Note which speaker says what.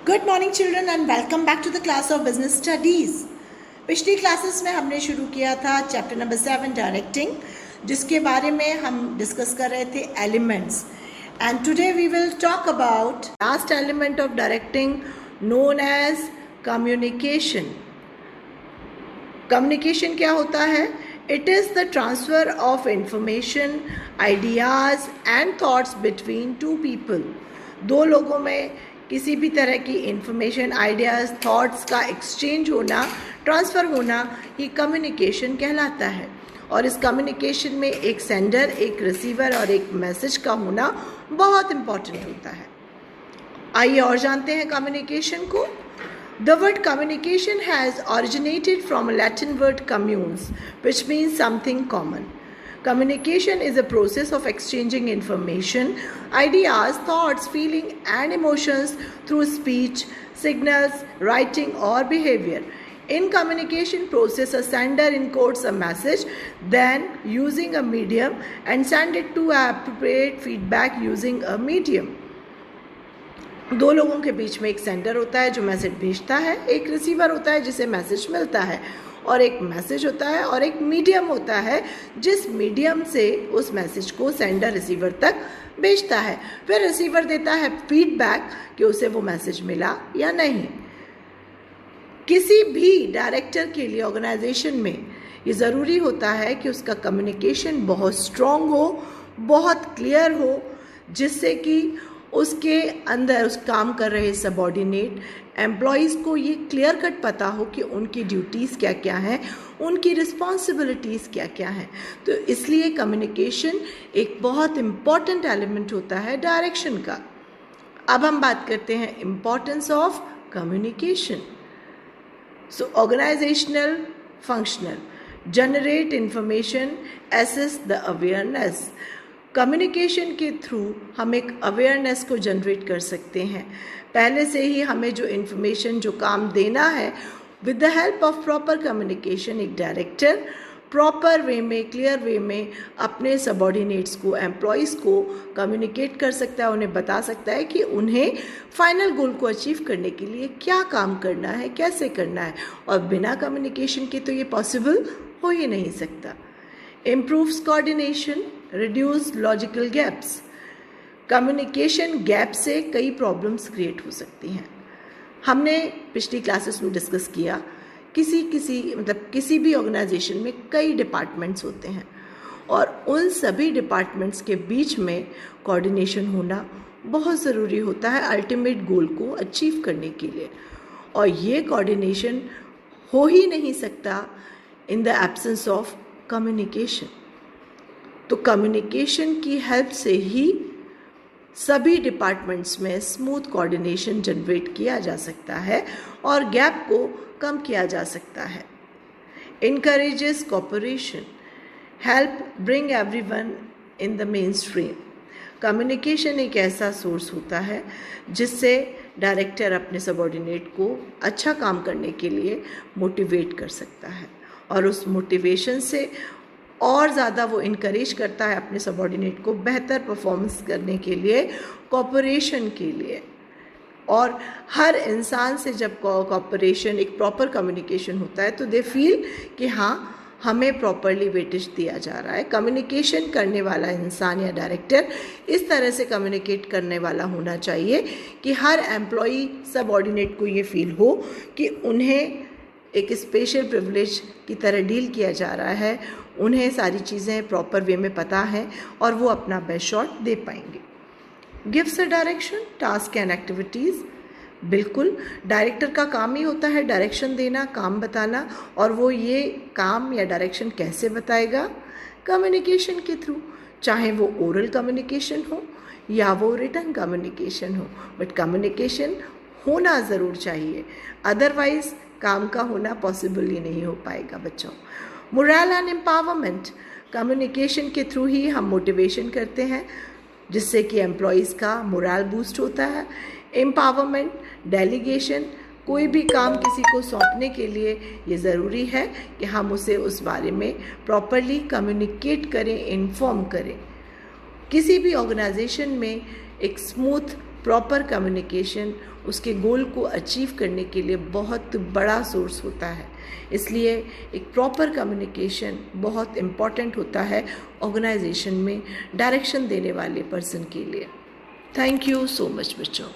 Speaker 1: Good morning children and welcome back to the class of business studies. पिछली classes में हमने शुरू किया था चैप्टर नंबर 7 डायरेक्टिंग, जिसके बारे में हम डिस्कस कर रहे थे elements. And today we will talk about last element of directing known as communication. Communication क्या होता है? It is the transfer of information, ideas and thoughts between two people. दो लोगों में किसी भी तरह की इंफॉर्मेशन, आइडियाज़, थॉट्स का एक्सचेंज होना, ट्रांसफ़र होना ही कम्युनिकेशन कहलाता है। और इस कम्युनिकेशन में एक सेंडर, एक रिसीवर और एक मैसेज का होना बहुत इम्पॉर्टेंट होता है। आइए और जानते हैं कम्युनिकेशन को। The word communication has originated from a Latin word communes, which means something common. Communication is a process of exchanging information, ideas, thoughts, feelings, and emotions through speech, signals, writing, or behavior. In communication process, a sender encodes a message, then using a medium, and send it to appropriate feedback using a medium. दो लोगों के बीच में एक sender होता है जो message भेजता है, एक रिसीवर होता है जिसे मैसेज मिलता है, और एक मैसेज होता है और एक मीडियम होता है जिस मीडियम से उस मैसेज को सेंडर रिसीवर तक भेजता है। फिर रिसीवर देता है फीडबैक कि उसे वो मैसेज मिला या नहीं। किसी भी डायरेक्टर के लिए ऑर्गेनाइजेशन में ये ज़रूरी होता है कि उसका कम्युनिकेशन बहुत स्ट्रॉन्ग हो, बहुत क्लियर हो, जिससे कि उसके अंदर उस काम कर रहे सबऑर्डिनेट एम्प्लॉयज़ को ये क्लियर कट पता हो कि उनकी ड्यूटीज़ क्या क्या हैं, उनकी रिस्पॉन्सिबिलिटीज़ क्या क्या हैं। तो इसलिए कम्युनिकेशन एक बहुत इम्पॉर्टेंट एलिमेंट होता है डायरेक्शन का। अब हम बात करते हैं importance of communication. So organisational, functional, generate information, assess the awareness. Communication के थ्रू हम एक अवेयरनेस को जनरेट कर सकते हैं। पहले से ही हमें जो इन्फॉर्मेशन, जो काम देना है, with the help of proper communication एक डायरेक्टर प्रॉपर वे में, क्लियर वे में अपने सबऑर्डिनेट्स को, एम्प्लॉयज़ को कम्युनिकेट कर सकता है, उन्हें बता सकता है कि उन्हें फाइनल गोल को अचीव करने के लिए क्या काम करना है, कैसे करना है। और बिना कम्युनिकेशन के तो ये पॉसिबल हो ही नहीं सकता। Improves coordination, reduce logical gaps. Communication gap से कई प्रॉब्लम्स क्रिएट हो सकती हैं। हमने पिछली क्लासेस में डिस्कस किया, किसी भी ऑर्गेनाइजेशन में कई डिपार्टमेंट्स होते हैं और उन सभी डिपार्टमेंट्स के बीच में कोऑर्डिनेशन होना बहुत ज़रूरी होता है अल्टीमेट गोल को अचीव करने के लिए। और ये कोऑर्डिनेशन हो ही नहीं सकता in the absence of communication. तो कम्युनिकेशन की हेल्प से ही सभी डिपार्टमेंट्स में स्मूथ कोऑर्डिनेशन जनरेट किया जा सकता है और गैप को कम किया जा सकता है। Encourages cooperation, help bring everyone in the main stream. Communication एक ऐसा सोर्स होता है जिससे डायरेक्टर अपने सबऑर्डिनेट को अच्छा काम करने के लिए मोटिवेट कर सकता है और उस मोटिवेशन से और ज़्यादा वो इनकरेज करता है अपने सबऑर्डिनेट को बेहतर परफॉर्मेंस करने के लिए, कोऑपरेशन के लिए। और हर इंसान से जब कोऑपरेशन, एक प्रॉपर कम्युनिकेशन होता है तो दे फील कि हाँ, हमें प्रॉपरली वेटेज दिया जा रहा है। कम्युनिकेशन करने वाला इंसान या डायरेक्टर इस तरह से कम्युनिकेट करने वाला होना चाहिए कि हर एम्प्लॉई, सबऑर्डिनेट को ये फील हो कि उन्हें एक स्पेशल प्रिविलेज की तरह डील किया जा रहा है, उन्हें सारी चीज़ें प्रॉपर वे में पता है और वो अपना बेस्ट शॉट दे पाएंगे। Gives a direction, task and activities. बिल्कुल, डायरेक्टर का काम ही होता है डायरेक्शन देना, काम बताना, और वो ये काम या डायरेक्शन कैसे बताएगा? कम्युनिकेशन के थ्रू, चाहे वो ओरल कम्युनिकेशन हो या वो रिटन कम्युनिकेशन हो, बट कम्युनिकेशन होना ज़रूर चाहिए, अदरवाइज़ काम का होना पॉसिबल ही नहीं हो पाएगा बच्चों। मोरल एंड एम्पावरमेंट, कम्युनिकेशन के थ्रू ही हम मोटिवेशन करते हैं जिससे कि एम्प्लॉयज़ का मोरल बूस्ट होता है। एम्पावरमेंट, डेलीगेशन, कोई भी काम किसी को सौंपने के लिए ये ज़रूरी है कि हम उसे उस बारे में प्रॉपरली कम्युनिकेट करें, इन्फॉर्म करें। किसी भी ऑर्गेनाइजेशन में एक स्मूथ प्रॉपर कम्युनिकेशन उसके गोल को अचीव करने के लिए बहुत बड़ा सोर्स होता है। इसलिए एक प्रॉपर कम्युनिकेशन बहुत इम्पॉर्टेंट होता है ऑर्गेनाइजेशन में डायरेक्शन देने वाले पर्सन के लिए। थैंक यू सो मच बच्चों।